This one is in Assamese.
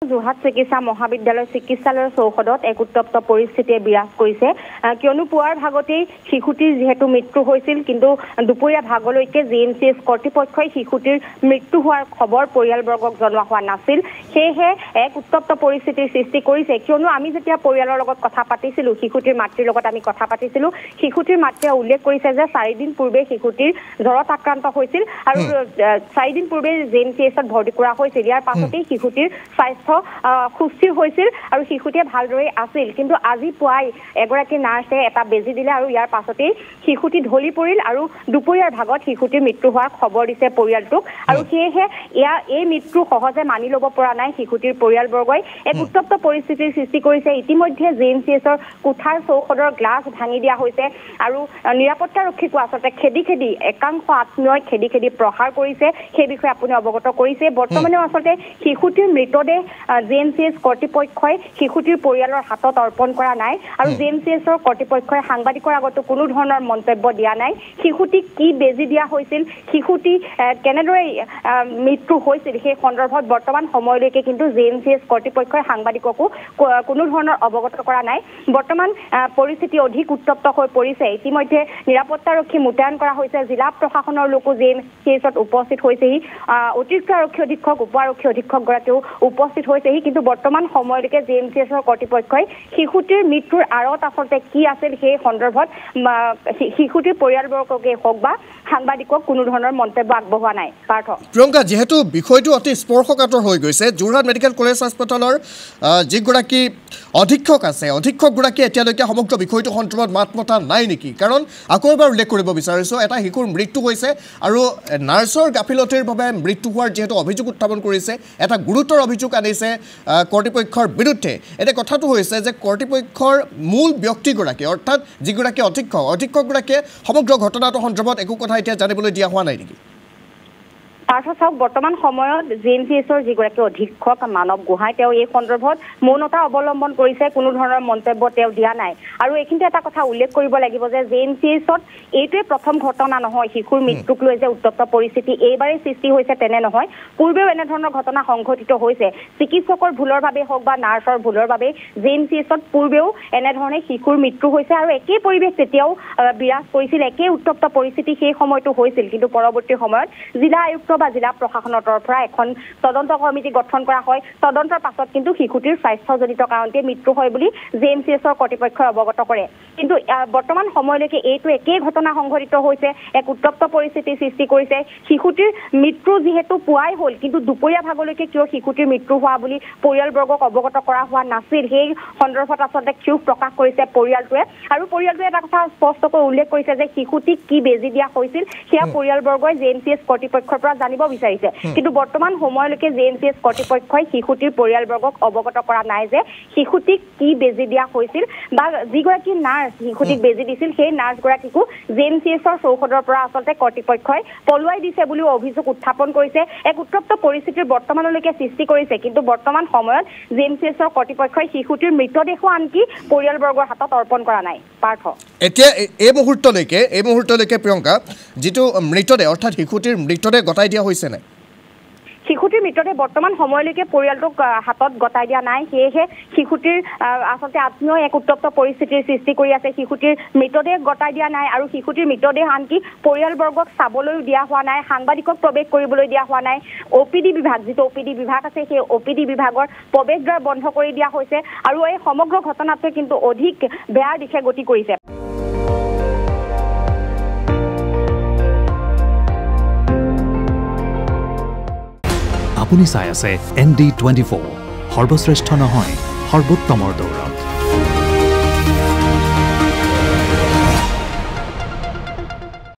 যোৰহাট চিকিৎসা মহাবিদ্যালয় চিকিৎসালয়ৰ চৌহদত এক উত্তপ্ত পৰিস্থিতিয়ে বিৰাজ কৰিছে কিয়নো পুৱাৰ ভাগতেই শিশুটিৰ যেহেতু মৃত্যু হৈছিল কিন্তু দুপৰীয়া ভাগলৈকে জিএমচিএছ কৰ্তৃপক্ষই শিশুটিৰ মৃত্যু হোৱাৰ খবৰ পৰিয়ালবৰ্গক জনোৱা হোৱা নাছিল সেয়েহে এক উত্তপ্ত পৰিস্থিতিৰ সৃষ্টি কৰিছে কিয়নো আমি যেতিয়া পৰিয়ালৰ লগত কথা পাতিছিলো শিশুটিৰ মাতৃৰ লগত আমি কথা পাতিছিলো শিশুটিৰ মাতৃয়ে উল্লেখ কৰিছে যে 4 দিন পূৰ্বে শিশুটিৰ জ্বৰত আক্ৰান্ত হৈছিল আৰু 4 দিন পূৰ্বে জিএমচিএছত ভৰ্তি কৰা হৈছিল ইয়াৰ পাছতেই শিশুটিৰ স্বাস্থ্য সুস্থিৰ হৈছিল আৰু শিশুটিয়ে ভালদৰে আছিল কিন্তু আজি পুৱাই এগৰাকী নাৰ্ছে এটা বেজি দিলে আৰু ইয়াৰ পাছতেই শিশুটি ঢলি পৰিল আৰু দুপৰীয়াৰ ভাগত শিশুটিৰ মৃত্যু হোৱাৰ খবৰ দিছে পৰিয়ালটোক আৰু সেয়েহে এই মৃত্যু সহজে মানি ল'ব পৰা নাই শিশুটিৰ পৰিয়ালবৰ্গই এক উত্তপ্ত পৰিস্থিতিৰ সৃষ্টি কৰিছে ইতিমধ্যে জিএমচিএছৰ কোঠাৰ চৌহদৰ গ্লাছ ভাঙি দিয়া হৈছে আৰু নিৰাপত্তাৰক্ষীকো আচলতে খেদি একাংশ আত্মীয়ই খেদি প্ৰহাৰ কৰিছে সেই বিষয়ে আপুনি অৱগত কৰিছে বৰ্তমানেও আচলতে শিশুটিৰ মৃতদেহ জিএমচিএছ কৰ্তৃপক্ষই শিশুটিৰ পৰিয়ালৰ হাতত অৰ্পণ কৰা নাই আৰু জিএমচিএছৰ কৰ্তৃপক্ষই সাংবাদিকৰ আগতো কোনো ধৰণৰ মন্তব্য দিয়া নাই শিশুটিক কি বেজি দিয়া হৈছিল শিশুটি কেনেদৰে মৃত্যু হৈছিল সেই সন্দৰ্ভত বৰ্তমান সময়লৈকে কিন্তু জিএমচিএছ কৰ্তৃপক্ষই সাংবাদিককো কোনো ধৰণৰ অৱগত কৰা নাই বৰ্তমান পৰিস্থিতি অধিক উত্তপ্ত হৈ পৰিছে ইতিমধ্যে নিৰাপত্তাৰক্ষী মুতয়ন কৰা হৈছে জিলা প্ৰশাসনৰ লোকো জিএমচিএছত উপস্থিত হৈছেহি অতিৰিক্ত আৰক্ষী অধীক্ষক উপ আৰক্ষী অধীক্ষকগৰাকীও উপস্থিত হৈছেহি কিন্তু বৰ্তমান সময়লৈকে জিএমচিএছৰ কৰ্তৃপক্ষই শিশুটিৰ মৃত্যুৰ আঁৰত আচলতে কি আছিল সেই সন্দৰ্ভত শিশুটিৰ পৰিয়ালবৰ্গকে হওক বা সাংবাদিকক কোনো ধৰণৰ মন্তব্য আগবঢ়োৱা নাই পাৰ্থ প্ৰিয়ংকা যেহেতু বিষয়টো অতি স্পৰ্শকাতৰ হৈ গৈছে যোৰহাট মেডিকেল কলেজ হাস্পতালৰ যিগৰাকী অধীক্ষক আছে অধীক্ষকগৰাকী এতিয়ালৈকে সমগ্ৰ বিষয়টো সন্দৰ্ভত মাত মতা নাই নেকি কাৰণ আকৌ এবাৰ উল্লেখ কৰিব বিচাৰিছোঁ এটা শিশুৰ মৃত্যু হৈছে আৰু নাৰ্ছৰ গাফিলতিৰ বাবে মৃত্যু হোৱাৰ যেহেতু অভিযোগ উত্থাপন কৰিছে এটা গুৰুতৰ অভিযোগ আনিছে কৰ্তৃপক্ষৰ বিৰুদ্ধে এতিয়া কথাটো হৈছে যে কৰ্তৃপক্ষৰ মূল ব্যক্তিগৰাকী অৰ্থাৎ যিগৰাকী অধীক্ষকগৰাকীয়ে সমগ্ৰ ঘটনাটো সন্দৰ্ভত একো কথা এতিয়া জানিবলৈ দিয়া হোৱা নাই নেকি পাৰ্থ চাওক বৰ্তমান সময়ত জিএমচিএছৰ যিগৰাকী অধীক্ষক মানৱ গোহাঁই তেওঁ এই সন্দৰ্ভত মৌনতা অৱলম্বন কৰিছে কোনো ধৰণৰ মন্তব্য তেওঁ দিয়া নাই আৰু এইখিনিতে এটা কথা উল্লেখ কৰিব লাগিব যে জিএমচিএছত এইটোৱে প্ৰথম ঘটনা নহয় শিশুৰ মৃত্যুক লৈ যে উত্তপ্ত পৰিস্থিতি এইবাৰেই সৃষ্টি হৈছে তেনে নহয় পূৰ্বেও এনেধৰণৰ ঘটনা সংঘটিত হৈছে চিকিৎসকৰ ভুলৰ বাবে হওক বা নাৰ্ছৰ ভুলৰ বাবে জিএমচিএছত পূৰ্বেও এনেধৰণে শিশুৰ মৃত্যু হৈছে আৰু একেই পৰিৱেশ তেতিয়াও বিৰাজ কৰিছিল একেই উত্তপ্ত পৰিস্থিতি সেই সময়তো হৈছিল কিন্তু পৰৱৰ্তী সময়ত জিলা আয়ুক্ত বা জিলা প্ৰশাসনৰ তৰফৰ এখন তদন্ত কমিটি গঠন কৰা হয় তদন্তৰ পাছত কিন্তু শিশুটিৰ স্বাস্থ্যজনিত কাৰণতে মৃত্যু হয় বুলি জিএমচিএছৰ কৰ্তৃপক্ষই অৱগত কৰে কিন্তু বৰ্তমান সময়লৈকে এইটো একেই ঘটনা সংঘটিত হৈছে এক উত্তপ্ত পৰিস্থিতিৰ সৃষ্টি কৰিছে শিশুটিৰ মৃত্যু যিহেতু পুৱাই হ'ল কিন্তু দুপৰীয়া ভাগলৈকে কিয় শিশুটিৰ মৃত্যু হোৱা বুলি পৰিয়ালবৰ্গক অৱগত কৰা হোৱা নাছিল সেই সন্দৰ্ভত আচলতে ক্ষোভ প্ৰকাশ কৰিছে পৰিয়ালটোৱে আৰু পৰিয়ালটোৱে এটা কথা স্পষ্টকৈ উল্লেখ কৰিছে যে শিশুটিক কি বেজি দিয়া হৈছিল সেয়া পৰিয়ালবৰ্গই জিএমচিএছ কৰ্তৃপক্ষৰ পৰা জানিব বিচাৰিছে কিন্তু বৰ্তমান সময়লৈকে জিএমচিএছ কৰ্তৃপক্ষই শিশুটিৰ পৰিয়ালবৰ্গক অৱগত কৰা নাই যে শিশুটিক কি বেজি দিয়া হৈছিল বা যিগৰাকী নাৰ্ছ শিশুটিক বেজি দিছিল সেই নাৰ্ছগৰাকীকো জিএমচিএছৰ চৌহদৰ পৰা আচলতে কৰ্তৃপক্ষই পলুৱাই দিছে বুলিও অভিযোগ উত্থাপন কৰিছে এক উত্তপ্ত পৰিস্থিতিৰ বৰ্তমানলৈকে সৃষ্টি কৰিছে কিন্তু বৰ্তমান সময়ত জিএমচিএছৰ কৰ্তৃপক্ষই শিশুটিৰ মৃতদেহো আনকি পৰিয়ালবৰ্গৰ হাতত অৰ্পণ কৰা নাই পাৰ্থ এতিয়া এই মুহূৰ্তলৈকে প্ৰিয়ংকা যিটো মৃতদেহ অৰ্থাৎ শিশুটিৰ মৃতদেহ গতাই দিয়া হৈছে নাই শিশুটিৰ মৃতদেহ বৰ্তমান সময়লৈকে পৰিয়ালটোক হাতত গতাই দিয়া নাই সেয়েহে শিশুটিৰ আচলতে আত্মীয় এক উত্তপ্ত পৰিস্থিতিৰ সৃষ্টি কৰি আছে শিশুটিৰ মৃতদেহ গতাই দিয়া নাই আৰু শিশুটিৰ মৃতদেহ আনকি পৰিয়ালবৰ্গক চাবলৈও দিয়া হোৱা নাই সাংবাদিকক প্ৰৱেশ কৰিবলৈ দিয়া হোৱা নাই অপিডি বিভাগ যিটো অপিডি বিভাগ আছে সেই অপিডি বিভাগৰ প্ৰৱেশদ্বাৰ বন্ধ কৰি দিয়া হৈছে আৰু এই সমগ্ৰ ঘটনাটোৱে কিন্তু অধিক বেয়াৰ দিশে গতি কৰিছে আপুনি চাই আছে ND24 সৰ্বশ্ৰেষ্ঠ নহয় সৰ্বোত্তমৰ দৌৰ